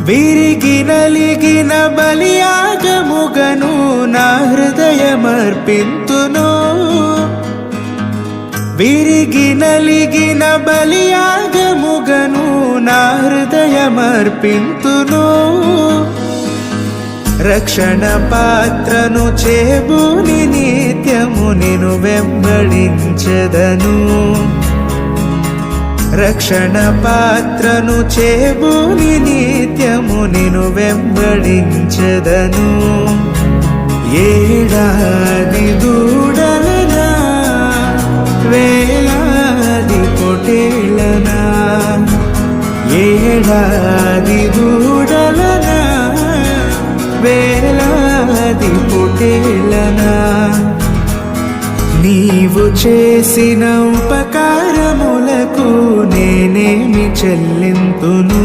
విరిగి నలిగిన బలియాగముగను నా హృదయమర్పింతును. విరిగి నలిగిన బలియాగముగను నా హృదయమర్పింతును. రక్షణ పాత్రను చేబూని నిత్యము నిన్ను వెంబడించెదను. రక్షణ పాత్రను చేబూని నిత్యము నిన్ను వెంబడించెదను. ఏడాది దూడలనా వేలాది పొటేళ్ళనా, ఏడాది దూడలనా వేలాది పొటేళ్ళనా, నీవు చేసిన ఉపకారములకు నేనేమి చెల్లింతును.